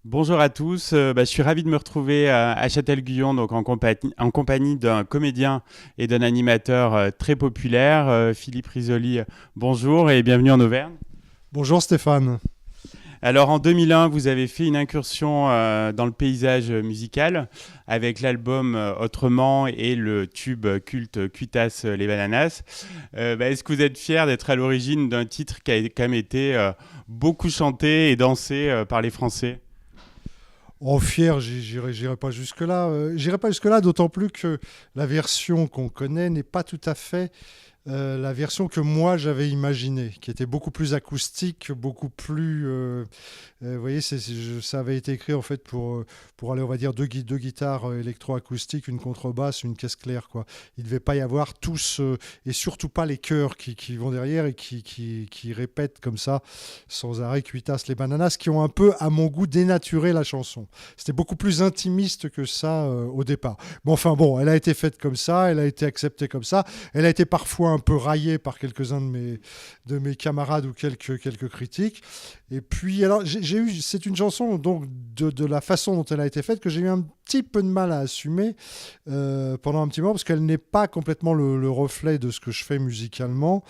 Bonjour à tous, je suis ravi de me retrouver à Châtel-Guyon donc en compagnie d'un comédien et d'un animateur très populaire, Philippe Risoli. Bonjour et bienvenue en Auvergne. Bonjour Stéphane. Alors en 2001, vous avez fait une incursion dans le paysage musical avec l'album Autrement et le tube culte Cuitas les Bananas. Est-ce que vous êtes fier d'être à l'origine d'un titre qui a quand même été beaucoup chanté et dansé par les Français? Oh, fier, j'irai pas jusque-là. J'irai pas jusque-là, d'autant plus que la version qu'on connaît n'est pas tout à fait la version que moi j'avais imaginée, qui était beaucoup plus acoustique, beaucoup plus. Vous voyez, ça avait été écrit en fait pour aller, on va dire, deux guitares électroacoustiques, une contrebasse, une caisse claire, quoi. Il ne devait pas y avoir tous, et surtout pas les chœurs qui vont derrière et qui répètent comme ça, sans arrêt, Cuitas les bananas, qui ont un peu, à mon goût, dénaturé la chanson. C'était beaucoup plus intimiste que ça au départ. Bon, enfin bon, elle a été faite comme ça, elle a été acceptée comme ça, elle a été parfois un peu raillée par quelques-uns de mes camarades ou quelques critiques. Et puis, alors, c'est une chanson donc de la façon dont elle a été faite que j'ai eu un petit peu de mal à assumer pendant un petit moment parce qu'elle n'est pas complètement le reflet de ce que je fais musicalement.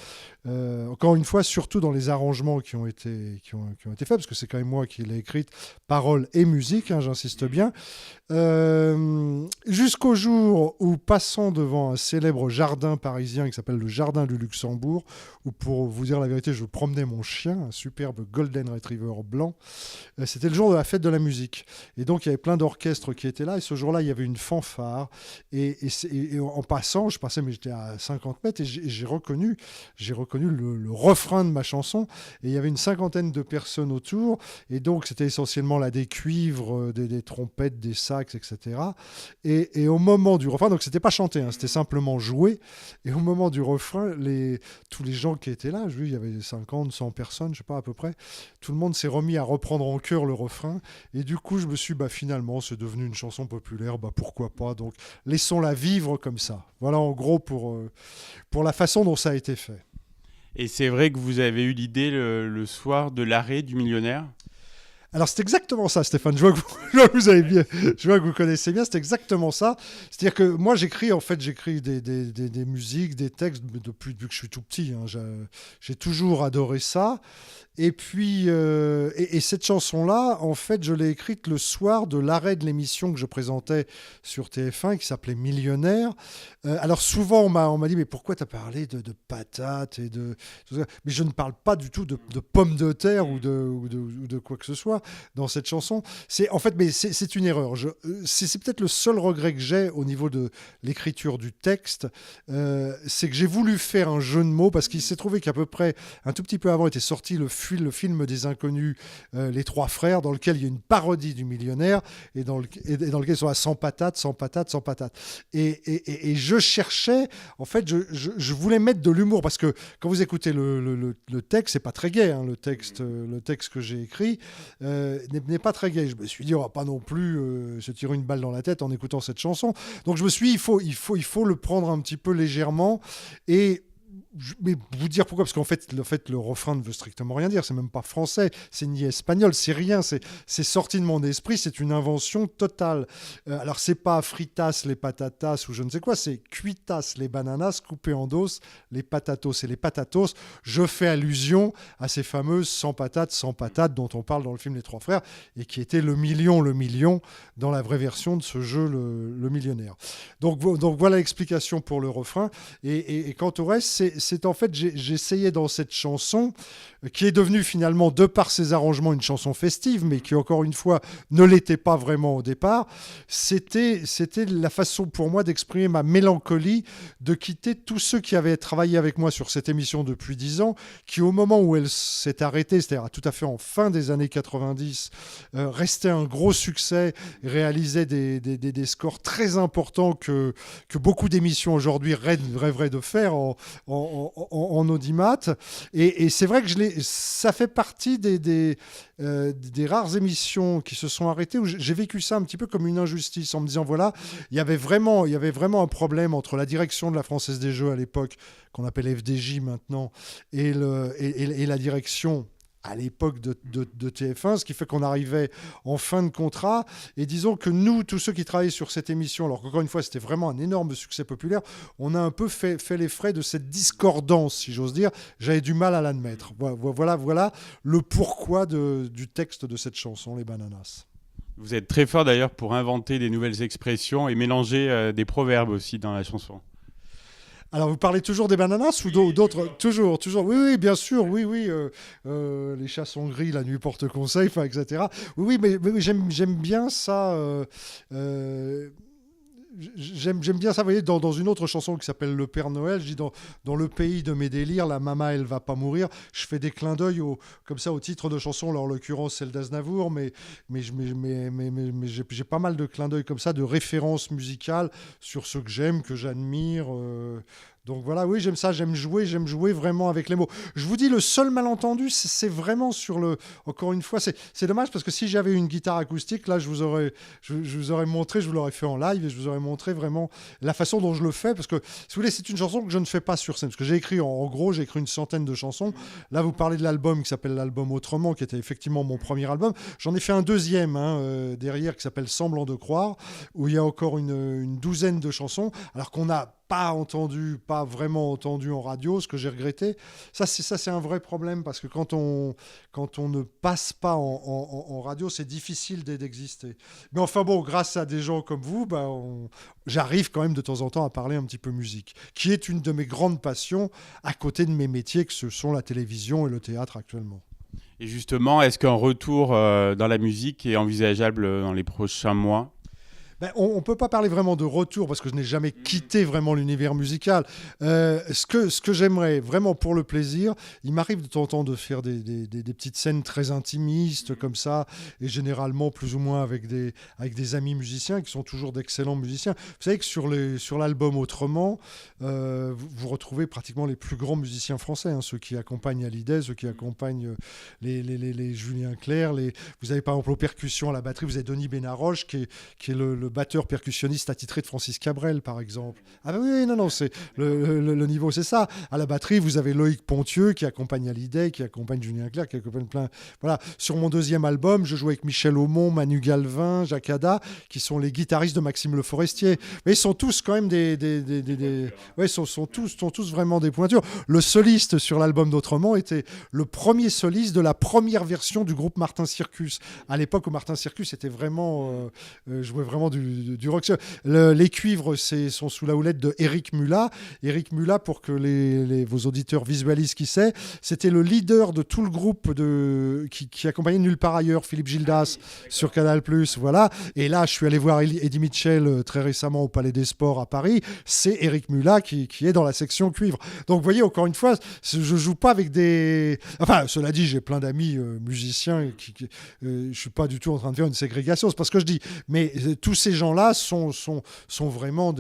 Encore une fois, surtout dans les arrangements qui ont été faits, parce que c'est quand même moi qui l'ai écrite, paroles et musique, hein, j'insiste bien. Jusqu'au jour où, passant devant un célèbre jardin parisien qui s'appelle le Jardin du Luxembourg, où pour vous dire la vérité, je promenais mon chien, un superbe Golden Retriever blanc. C'était le jour de la fête de la musique. Et donc, il y avait plein d'orchestres qui étaient là. Et ce jour-là, il y avait une fanfare. Et en passant, je passais, mais j'étais à 50 mètres, et j'ai reconnu le refrain de ma chanson. Et il y avait une cinquantaine de personnes autour. Et donc, c'était essentiellement là des cuivres, des trompettes, des sax, etc. Et au moment du refrain, donc c'était pas chanté, hein, c'était simplement joué. Et au moment du refrain, tous les gens qui étaient là, je il y avait 50, 100 personnes, je sais pas à peu près, tout le monde s'est remis à reprendre en chœur le refrain. Et du coup, je me suis dit, finalement, c'est devenu une chanson populaire, pourquoi pas. Donc, laissons-la vivre comme ça. Voilà en gros pour la façon dont ça a été fait. Et c'est vrai que vous avez eu l'idée le soir de l'arrêt du millionnaire. Alors c'est exactement ça, Stéphane. Je vois que vous avez bien, je vois que vous connaissez bien. C'est exactement ça. C'est-à-dire que moi j'écris des musiques, des textes depuis que je suis tout petit, hein. J'ai toujours adoré ça. Et puis et cette chanson-là, en fait, je l'ai écrite le soir de l'arrêt de l'émission que je présentais sur TF1 qui s'appelait Millionnaire. Alors souvent on m'a dit mais pourquoi t'as parlé de patates et de tout ça. Mais je ne parle pas du tout de pommes de terre ou de quoi que ce soit dans cette chanson. Mais c'est une erreur. C'est peut-être le seul regret que j'ai au niveau de l'écriture du texte, c'est que j'ai voulu faire un jeu de mots parce qu'il s'est trouvé qu'à peu près un tout petit peu avant était sorti le film des Inconnus, Les Trois Frères, dans lequel il y a une parodie du millionnaire et dans lequel ils sont à 100 patates, 100 patates, 100 patates. Et je cherchais, en fait, je voulais mettre de l'humour parce que quand vous écoutez le texte, c'est pas très gai, hein, le texte que j'ai écrit n'est pas très gai. Je me suis dit, on va pas non plus se tirer une balle dans la tête en écoutant cette chanson. Donc je me suis dit, il faut le prendre un petit peu légèrement. Mais vous dire pourquoi, parce qu'en fait, le refrain ne veut strictement rien dire. C'est même pas français, c'est ni espagnol, c'est rien. C'est sorti de mon esprit, c'est une invention totale. Alors c'est pas fritas les patatas ou je ne sais quoi, c'est cuitas les bananas coupées en dos, les patatos et les patatos. Je fais allusion à ces fameuses 100 patates dont on parle dans le film Les Trois Frères et qui était le million dans la vraie version de ce jeu, le millionnaire. Donc voilà l'explication pour le refrain. Et quant au reste, c'est en fait, j'essayais dans cette chanson, qui est devenue finalement, de par ses arrangements, une chanson festive, mais qui, encore une fois, ne l'était pas vraiment au départ. C'était la façon pour moi d'exprimer ma mélancolie, de quitter tous ceux qui avaient travaillé avec moi sur cette émission depuis 10 ans, qui, au moment où elle s'est arrêtée, c'est-à-dire tout à fait en fin des années 90, restait un gros succès, réalisait des scores très importants que beaucoup d'émissions aujourd'hui rêveraient de faire en audimat. Et c'est vrai que ça fait partie des rares émissions qui se sont arrêtées où j'ai vécu ça un petit peu comme une injustice en me disant voilà, il y avait vraiment un problème entre la direction de la Française des Jeux à l'époque, qu'on appelle FDJ maintenant, et la direction à l'époque de TF1, ce qui fait qu'on arrivait en fin de contrat. Et disons que nous, tous ceux qui travaillaient sur cette émission, alors qu'encore une fois, c'était vraiment un énorme succès populaire, on a un peu fait les frais de cette discordance, si j'ose dire. J'avais du mal à l'admettre. Voilà le pourquoi du texte de cette chanson, Les Bananas. Vous êtes très fort d'ailleurs pour inventer des nouvelles expressions et mélanger des proverbes aussi dans la chanson. Alors, vous parlez toujours des bananas ou d'autres? Toujours. Oui, bien sûr, oui. Les chats sont gris, la nuit porte conseil, etc. Oui, mais j'aime bien ça. J'aime bien ça, vous voyez, dans une autre chanson qui s'appelle Le Père Noël, je dis dans le pays de mes délires, la maman, elle va pas mourir. Je fais des clins d'œil comme ça au titre de chanson, là, en l'occurrence celle d'Aznavour, mais j'ai pas mal de clins d'œil comme ça, de références musicales sur ceux que j'aime, que j'admire. Donc voilà, oui, j'aime ça, j'aime jouer vraiment avec les mots. Je vous dis, le seul malentendu, c'est vraiment sur le... Encore une fois, c'est dommage parce que si j'avais une guitare acoustique, là, je vous aurais montré, je vous l'aurais fait en live et je vous aurais montré vraiment la façon dont je le fais. Parce que, si vous voulez, c'est une chanson que je ne fais pas sur scène. Parce que j'ai écrit, en gros, j'ai écrit une centaine de chansons. Là, vous parlez de l'album qui s'appelle l'album Autrement, qui était effectivement mon premier album. J'en ai fait un deuxième derrière qui s'appelle Semblant de croire, où il y a encore une douzaine de chansons, alors qu'on n'a pas vraiment entendu en radio, ce que j'ai regretté. Ça, c'est un vrai problème parce que quand on ne passe pas en radio, c'est difficile d'exister. Mais enfin bon, grâce à des gens comme vous, j'arrive quand même de temps en temps à parler un petit peu musique, qui est une de mes grandes passions à côté de mes métiers que ce sont la télévision et le théâtre actuellement. Et justement, est-ce qu'un retour dans la musique est envisageable dans les prochains mois ? On ne peut pas parler vraiment de retour parce que je n'ai jamais quitté vraiment l'univers musical. Ce que j'aimerais vraiment pour le plaisir, il m'arrive de temps en temps de faire des petites scènes très intimistes comme ça, et généralement plus ou moins avec des amis musiciens qui sont toujours d'excellents musiciens. Vous savez que sur l'album Autrement, vous retrouvez pratiquement les plus grands musiciens français, ceux qui accompagnent Hallyday, ceux qui accompagnent les Julien Clerc. Vous avez par exemple aux percussions, à la batterie, vous avez Denis Benaroche qui est le batteur percussionniste attitré de Francis Cabrel, par exemple. Ah oui, non, c'est le niveau, c'est ça. À la batterie, vous avez Loïc Pontieux qui accompagne Hallyday, qui accompagne Julien Clerc, qui accompagne plein... Voilà. Sur mon deuxième album, je joue avec Michel Aumont, Manu Galvin, Jacques Ada, qui sont les guitaristes de Maxime Le Forestier. Mais ils sont tous quand même sont tous vraiment des pointures. Le soliste sur l'album d'Autrement était le premier soliste de la première version du groupe Martin Circus. À l'époque où Martin Circus était vraiment... jouait vraiment du rock. Les cuivres sont sous la houlette de Eric Mulat. Eric Mulat, pour que vos auditeurs visualisent qui c'est, c'était le leader de tout le groupe qui accompagnait Nulle part ailleurs, Philippe Gildas, sur Canal+. Voilà. Et là, je suis allé voir Eddie Mitchell très récemment au Palais des Sports à Paris. C'est Eric Mulat qui est dans la section cuivre. Donc, vous voyez, encore une fois, je joue pas avec des... Enfin, cela dit, j'ai plein d'amis musiciens. Je suis pas du tout en train de faire une ségrégation. C'est pas ce que je dis. Mais tous ces gens-là sont vraiment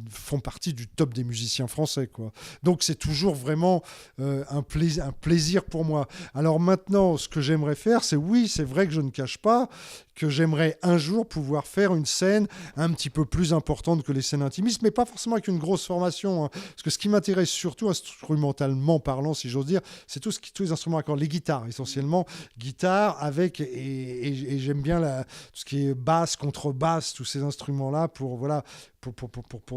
font partie du top des musiciens français, quoi. Donc c'est toujours vraiment un plaisir pour moi. Alors maintenant, ce que j'aimerais faire, c'est vrai que je ne cache pas que j'aimerais un jour pouvoir faire une scène un petit peu plus importante que les scènes intimistes, mais pas forcément avec une grosse formation. Parce que ce qui m'intéresse surtout, instrumentalement parlant, si j'ose dire, c'est tous les instruments à cordes, les guitares essentiellement. Guitare avec, et j'aime bien tout ce qui est basse, contrebasse, tous ces instruments-là pour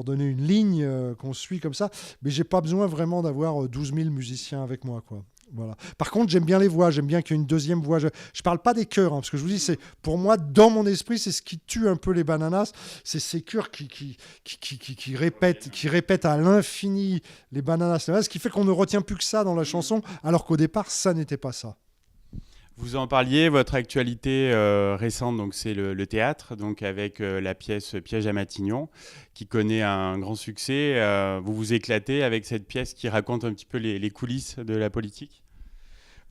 donner une ligne qu'on suit comme ça. Mais j'ai pas besoin vraiment d'avoir 12 000 musiciens avec moi, quoi. Voilà. Par contre, j'aime bien les voix, j'aime bien qu'il y ait une deuxième voix. Je parle pas des chœurs, parce que je vous dis, c'est pour moi, dans mon esprit, c'est ce qui tue un peu les Bananas, c'est ces chœurs qui répètent à l'infini les Bananas, ce qui fait qu'on ne retient plus que ça dans la chanson, alors qu'au départ, ça n'était pas ça. Vous en parliez, votre actualité récente, donc c'est le théâtre, donc avec la pièce Piège à Matignon, qui connaît un grand succès. Vous vous éclatez avec cette pièce qui raconte un petit peu les coulisses de la politique ?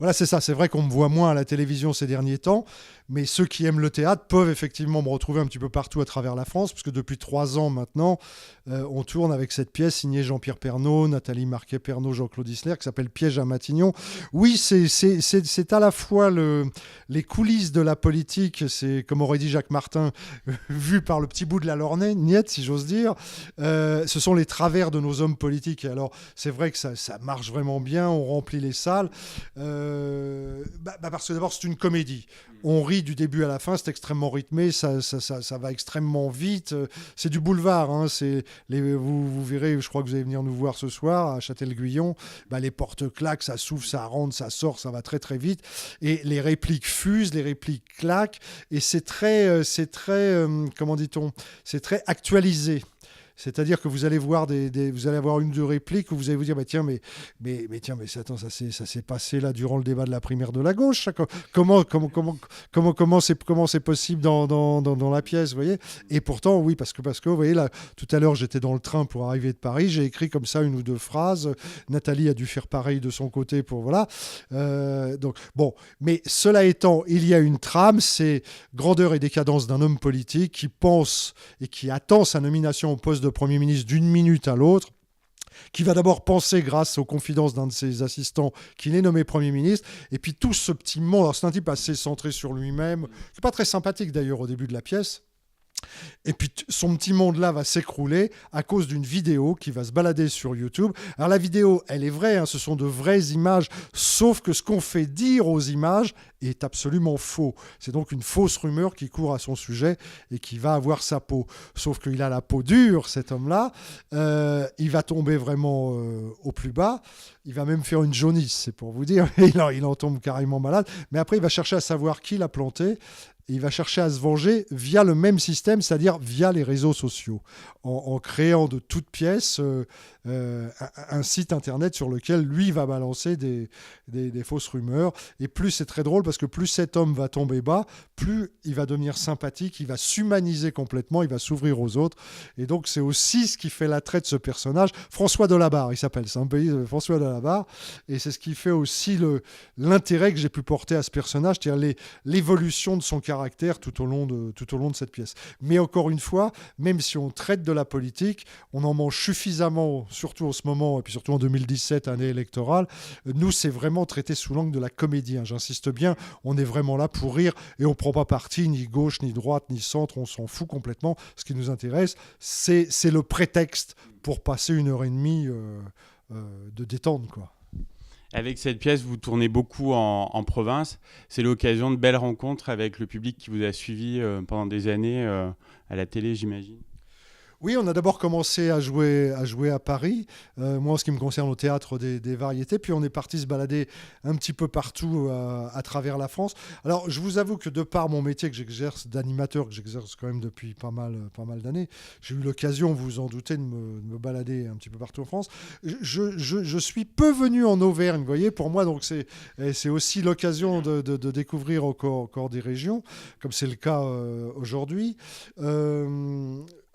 Voilà, c'est ça. C'est vrai qu'on me voit moins à la télévision ces derniers temps, mais ceux qui aiment le théâtre peuvent effectivement me retrouver un petit peu partout à travers la France, puisque depuis 3 ans maintenant, on tourne avec cette pièce signée Jean-Pierre Pernaut, Nathalie Marquet-Pernaut, Jean-Claude Isler, qui s'appelle Piège à Matignon. Oui, c'est à la fois les coulisses de la politique, c'est, comme aurait dit Jacques Martin, vu par le petit bout de la lorgnette, si j'ose dire. Ce sont les travers de nos hommes politiques. Et alors, c'est vrai que ça marche vraiment bien, on remplit les salles. Parce que d'abord, c'est une comédie. On rit du début à la fin, c'est extrêmement rythmé, ça va extrêmement vite. C'est du boulevard. Hein, vous verrez, je crois que vous allez venir nous voir ce soir à Châtel-Guyon. Les portes claquent, ça s'ouvre, ça rentre, ça sort, ça va très très vite. Et les répliques fusent, les répliques claquent. Et c'est très comment dit-on ? C'est très actualisé. C'est-à-dire que vous allez voir vous allez avoir une ou deux répliques où vous allez vous dire tiens mais attends, ça s'est passé là durant le débat de la primaire de la gauche, ça, comment c'est possible dans la pièce, vous voyez. Et pourtant oui, parce que vous voyez là, tout à l'heure j'étais dans le train pour arriver de Paris, j'ai écrit comme ça une ou deux phrases, Nathalie a dû faire pareil de son côté pour voilà. Donc bon, mais cela étant, il y a une trame, c'est grandeur et décadence d'un homme politique qui pense et qui attend sa nomination au poste de Premier ministre d'une minute à l'autre, qui va d'abord penser, grâce aux confidences d'un de ses assistants, qu'il est nommé Premier ministre, et puis tout ce petit monde, alors c'est un type assez centré sur lui-même, qui n'est pas très sympathique d'ailleurs au début de la pièce, et puis son petit monde-là va s'écrouler à cause d'une vidéo qui va se balader sur YouTube. Alors la vidéo, elle est vraie, hein, ce sont de vraies images, sauf que ce qu'on fait dire aux images est absolument faux. C'est donc une fausse rumeur qui court à son sujet et qui va avoir sa peau. Sauf qu'il a la peau dure, cet homme-là. Il va tomber vraiment au plus bas. Il va même faire une jaunisse, c'est pour vous dire. Il en tombe carrément malade. Mais après, il va chercher à savoir qui l'a planté. Et il va chercher à se venger via le même système, c'est-à-dire via les réseaux sociaux, en créant de toutes pièces un site internet sur lequel lui va balancer des fausses rumeurs. Et plus c'est très drôle, parce que plus cet homme va tomber bas, plus il va devenir sympathique, il va s'humaniser complètement, il va s'ouvrir aux autres. Et donc c'est aussi ce qui fait l'attrait de ce personnage. François Delabarre, il s'appelle, c'est un pays François Delabarre. Et c'est ce qui fait aussi l'intérêt que j'ai pu porter à ce personnage, c'est-à-dire l'évolution de son caractère tout au long de cette pièce. Mais encore une fois, même si on traite de la politique, on en mange suffisamment, surtout en ce moment, et puis surtout en 2017, année électorale. Nous, c'est vraiment traité sous l'angle de la comédie. Hein. J'insiste bien, on est vraiment là pour rire et on ne prend pas parti ni gauche, ni droite, ni centre, on s'en fout complètement. Ce qui nous intéresse, c'est le prétexte pour passer 1h30 de détente, quoi. Avec cette pièce, vous tournez beaucoup en province. C'est l'occasion de belles rencontres avec le public qui vous a suivi pendant des années à la télé, j'imagine. Oui, on a d'abord commencé à jouer à Paris, moi en ce qui me concerne au théâtre des variétés, puis on est parti se balader un petit peu partout à travers la France. Alors je vous avoue que de par mon métier que j'exerce d'animateur, que j'exerce quand même depuis pas mal d'années, j'ai eu l'occasion, vous vous en doutez, de me balader un petit peu partout en France. Je suis peu venu en Auvergne, vous voyez, pour moi, donc c'est aussi l'occasion de découvrir encore des régions, comme c'est le cas aujourd'hui.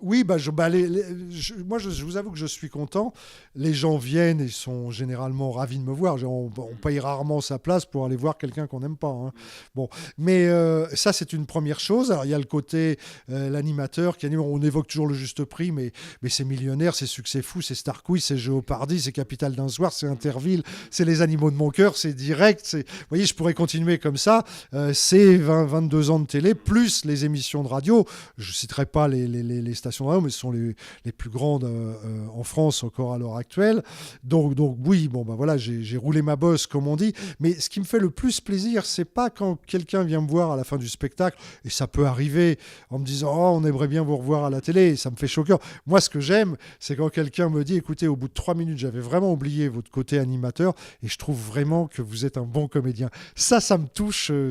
Oui, moi je vous avoue que je suis content. Les gens viennent et sont généralement ravis de me voir. On paye rarement sa place pour aller voir quelqu'un qu'on n'aime pas. Hein. Bon, mais ça c'est une première chose. Alors il y a le côté l'animateur qui anime. On évoque toujours le juste prix, mais c'est Millionnaire, c'est Succès Fou, c'est Star Quiz, c'est Jeopardy, c'est Capital d'un soir, c'est Interville, c'est Les Animaux de mon cœur, c'est Direct. Vous voyez, je pourrais continuer comme ça. C'est 22 ans de télé plus les émissions de radio. Je citerai pas les stations de radio, mais ce sont les plus grandes en France encore à l'heure actuelle. Donc oui, voilà, j'ai roulé ma bosse, comme on dit. Mais ce qui me fait le plus plaisir, c'est pas quand quelqu'un vient me voir à la fin du spectacle, et ça peut arriver en me disant « Oh, on aimerait bien vous revoir à la télé », et ça me fait chaud au cœur. Moi, ce que j'aime, c'est quand quelqu'un me dit « Écoutez, au bout de 3 minutes, j'avais vraiment oublié votre côté animateur, et je trouve vraiment que vous êtes un bon comédien. » Ça me touche. Mais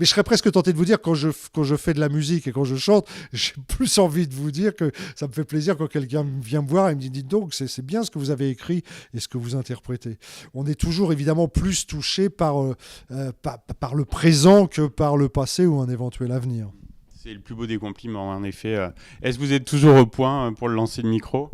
je serais presque tenté de vous dire, quand je fais de la musique et quand je chante, j'ai plus envie de vous dire que ça me fait plaisir quand quelqu'un vient me voir et me dit « Dites donc, c'est bien ce que vous avez écrit et ce que vous interprétez. » On est toujours évidemment plus touché par le présent que par le passé ou un éventuel avenir. C'est le plus beau des compliments, en effet. Est-ce que vous êtes toujours au point pour le lancer de micro ?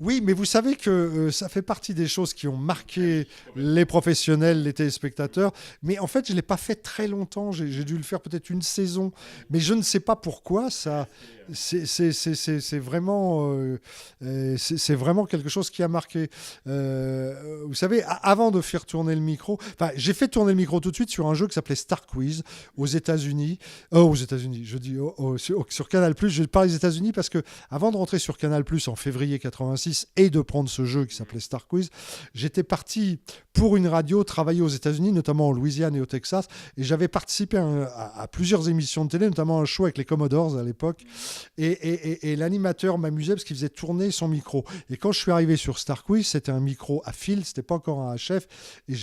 Oui, mais vous savez que ça fait partie des choses qui ont marqué les professionnels, les téléspectateurs. Mais en fait, je ne l'ai pas fait très longtemps. J'ai dû le faire peut-être une saison. Mais je ne sais pas pourquoi. C'est vraiment quelque chose qui a marqué. Vous savez, avant de faire tourner le micro, j'ai fait tourner le micro tout de suite sur un jeu qui s'appelait Star Quiz aux États-Unis. Je dis sur Canal+. Je parle des États-Unis parce que avant de rentrer sur Canal+ en février 86, M6 et de prendre ce jeu qui s'appelait Star Quiz, j'étais parti pour une radio travailler aux États-Unis, notamment en Louisiane et au Texas, et j'avais participé à plusieurs émissions de télé, notamment un show avec les Commodores à l'époque, et l'animateur m'amusait parce qu'il faisait tourner son micro. Et quand je suis arrivé sur Star Quiz, c'était un micro à fil, c'était pas encore un HF, et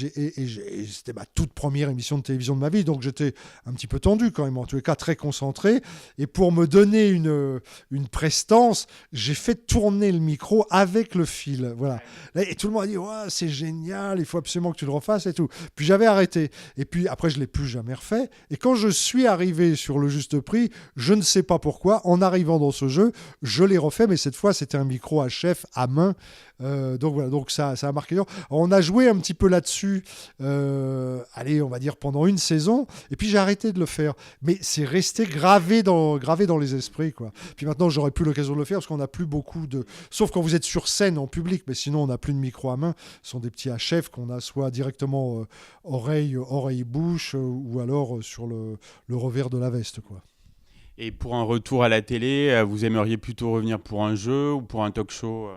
c'était ma toute première émission de télévision de ma vie, donc j'étais un petit peu tendu quand même, en tous les cas très concentré, et pour me donner une prestance, j'ai fait tourner le micro avec le fil, voilà. Et tout le monde a dit ouais, c'est génial, il faut absolument que tu le refasses et tout. Puis j'avais arrêté, et puis après je l'ai plus jamais refait, et quand je suis arrivé sur le juste prix, je ne sais pas pourquoi, en arrivant dans ce jeu, je l'ai refait, mais cette fois c'était un micro HF à main. Donc voilà, donc ça a marqué. On a joué un petit peu là-dessus, allez, on va dire pendant une saison, et puis j'ai arrêté de le faire. Mais c'est resté gravé dans les esprits, quoi. Puis maintenant, j'aurais plus l'occasion de le faire parce qu'on n'a plus beaucoup de. Sauf quand vous êtes sur scène en public, mais sinon on n'a plus de micro à main. Ce sont des petits HF qu'on a soit directement oreille-bouche ou alors sur le revers de la veste, quoi. Et pour un retour à la télé, vous aimeriez plutôt revenir pour un jeu ou pour un talk show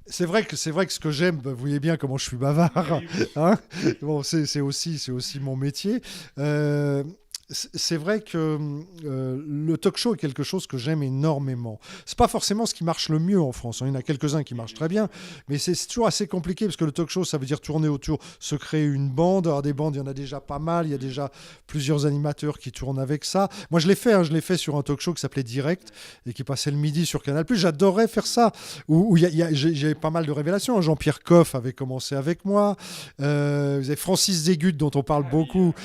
C'est vrai que ce que j'aime, vous voyez bien comment je suis bavard, hein, bon, c'est aussi mon métier. C'est vrai que le talk show est quelque chose que j'aime énormément. C'est pas forcément ce qui marche le mieux en France. Il y en a quelques-uns qui marchent très bien, mais c'est toujours assez compliqué parce que le talk show, ça veut dire tourner autour, se créer une bande. Alors des bandes, il y en a déjà pas mal. Il y a déjà plusieurs animateurs qui tournent avec ça. Moi, je l'ai fait sur un talk show qui s'appelait Direct et qui passait le midi sur Canal+. J'adorais faire ça. Où j'ai pas mal de révélations. Jean-Pierre Coff avait commencé avec moi. Vous avez Francis Zégut dont on parle beaucoup.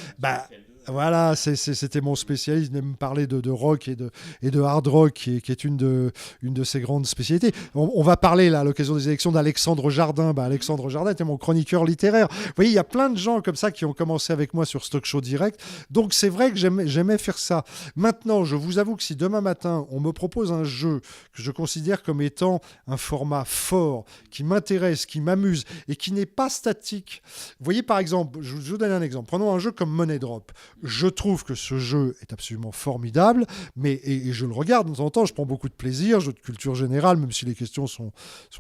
Voilà, c'était mon spécialiste. Il aime me parler de rock et de hard rock, qui est une de ses grandes spécialités. On va parler là, à l'occasion des élections d'Alexandre Jardin. Alexandre Jardin était mon chroniqueur littéraire. Vous voyez, il y a plein de gens comme ça qui ont commencé avec moi sur ce talk show direct. Donc c'est vrai que j'aimais faire ça. Maintenant, je vous avoue que si demain matin, on me propose un jeu que je considère comme étant un format fort, qui m'intéresse, qui m'amuse et qui n'est pas statique. Vous voyez, par exemple, je vous donne un exemple. Prenons un jeu comme Money Drop. Je trouve que ce jeu est absolument formidable, et je le regarde de temps en temps, je prends beaucoup de plaisir, jeu de culture générale, même si les questions sont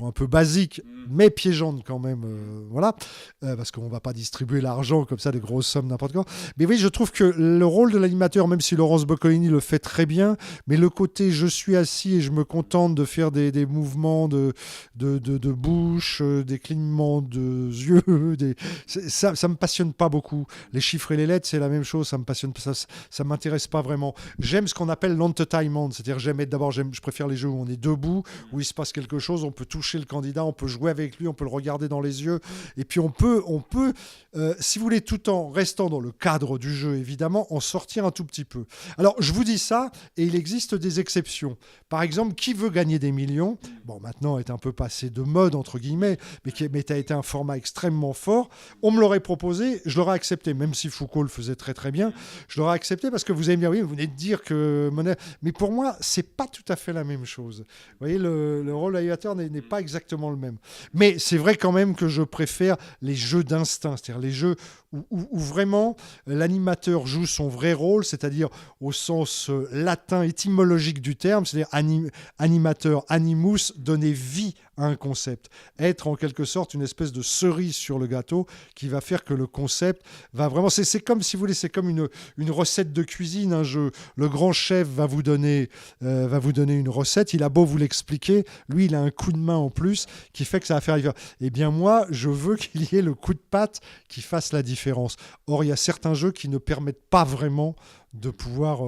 un peu basiques, mais piégeantes quand même, voilà, parce qu'on ne va pas distribuer l'argent comme ça, des grosses sommes n'importe quand. Mais oui, je trouve que le rôle de l'animateur, même si Laurence Boccolini le fait très bien, mais le côté je suis assis et je me contente de faire des mouvements de bouche, des clignements de yeux, ça ne me passionne pas beaucoup. Les chiffres et les lettres, c'est la même chose. Ça me passionne, ça m'intéresse pas vraiment. J'aime ce qu'on appelle l'entertainment, c'est-à-dire je préfère les jeux où on est debout, où il se passe quelque chose, on peut toucher le candidat, on peut jouer avec lui, on peut le regarder dans les yeux, et puis on peut, si vous voulez, tout en restant dans le cadre du jeu, évidemment, en sortir un tout petit peu. Alors, je vous dis ça, et il existe des exceptions. Par exemple, Qui veut gagner des millions ? Bon, maintenant est un peu passé de mode, entre guillemets, mais qui a été un format extrêmement fort. On me l'aurait proposé, je l'aurais accepté, même si Foucault le faisait très très bien. Je l'aurais accepté parce que vous allez me dire, oui, vous venez de dire que Money... Mais pour moi, c'est pas tout à fait la même chose. Vous voyez, le rôle d'animateur n'est pas exactement le même. Mais c'est vrai quand même que je préfère les jeux d'instinct, c'est-à-dire les jeux où vraiment l'animateur joue son vrai rôle, c'est-à-dire au sens latin étymologique du terme, c'est-à-dire animateur, animus, donner vie à un concept. Être en quelque sorte une espèce de cerise sur le gâteau qui va faire que le concept va vraiment... C'est comme, si vous voulez, c'est comme une recette de cuisine, un jeu. Le grand chef va vous donner une recette, il a beau vous l'expliquer, lui, il a un coup de main en plus qui fait que ça va faire... Eh bien, moi, je veux qu'il y ait le coup de patte qui fasse la différence. Or, il y a certains jeux qui ne permettent pas vraiment de pouvoir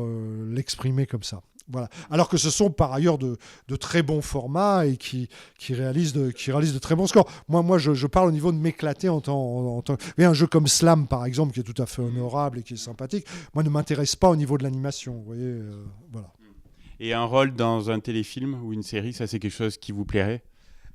l'exprimer comme ça. Voilà. Alors que ce sont par ailleurs de très bons formats et qui réalisent de très bons scores. Moi je parle au niveau de m'éclater en tant mais un jeu comme Slam, par exemple, qui est tout à fait honorable et qui est sympathique, moi, ne m'intéresse pas au niveau de l'animation. Vous voyez, voilà. Et un rôle dans un téléfilm ou une série, ça c'est quelque chose qui vous plairait ?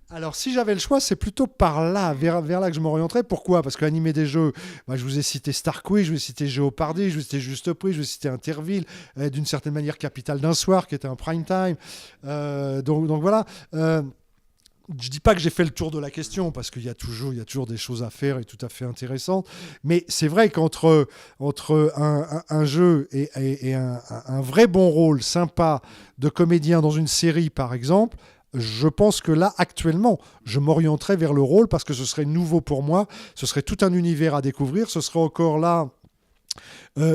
Alors, si j'avais le choix, c'est plutôt par là, vers là que je m'orienterais. Pourquoi ? Parce qu'animer des jeux, je vous ai cité Star Quiz, je vous ai cité Jeopardy, je vous ai cité Juste Prix, je vous ai cité Interville, d'une certaine manière Capital d'un soir, qui était un prime time. Donc voilà. Je dis pas que j'ai fait le tour de la question, parce qu'il y a toujours des choses à faire et tout à fait intéressantes. Mais c'est vrai qu'entre un jeu et un vrai bon rôle sympa de comédien dans une série, par exemple, je pense que là, actuellement, je m'orienterais vers le rôle parce que ce serait nouveau pour moi, ce serait tout un univers à découvrir, ce serait encore là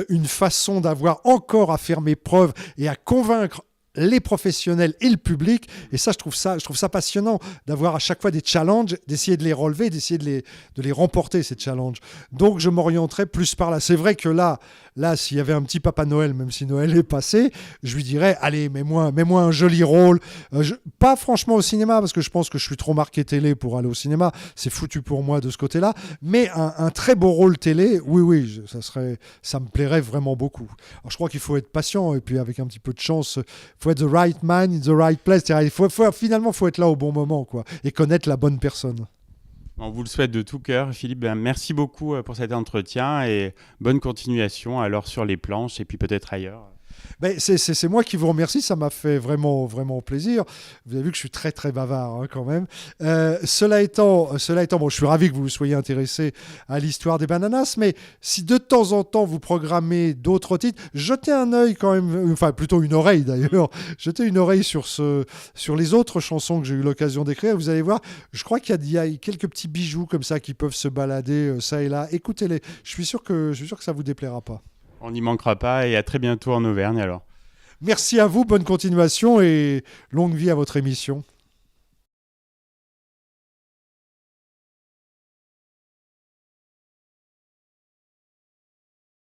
une façon d'avoir encore à faire mes preuves et à convaincre les professionnels et le public. Et ça, je trouve ça passionnant d'avoir à chaque fois des challenges, d'essayer de les relever, d'essayer de les remporter, ces challenges. Donc, je m'orienterais plus par là. C'est vrai que là, s'il y avait un petit Papa Noël, même si Noël est passé, je lui dirais, allez, mets-moi un joli rôle. Pas franchement au cinéma, parce que je pense que je suis trop marqué télé pour aller au cinéma. C'est foutu pour moi de ce côté-là. Mais un très beau rôle télé, oui, ça me plairait vraiment beaucoup. Alors, je crois qu'il faut être patient, et puis avec un petit peu de chance, faut être the right man in the right place. Finalement, il faut être là au bon moment, quoi, et connaître la bonne personne. On vous le souhaite de tout cœur, Philippe. Merci beaucoup pour cet entretien et bonne continuation alors sur les planches et puis peut-être ailleurs. Ben, c'est moi qui vous remercie, ça m'a fait vraiment, vraiment plaisir. Vous avez vu que je suis très, très bavard quand même. Cela étant, bon, je suis ravi que vous soyez intéressé à l'histoire des Bananas, mais si de temps en temps vous programmez d'autres titres, jetez un œil quand même, enfin plutôt une oreille d'ailleurs, jetez une oreille sur les autres chansons que j'ai eu l'occasion d'écrire. Vous allez voir, je crois qu'il y a quelques petits bijoux comme ça qui peuvent se balader ça et là. Écoutez-les, je suis sûr que ça vous déplaira pas. On n'y manquera pas et à très bientôt en Auvergne alors. Merci à vous, bonne continuation et longue vie à votre émission.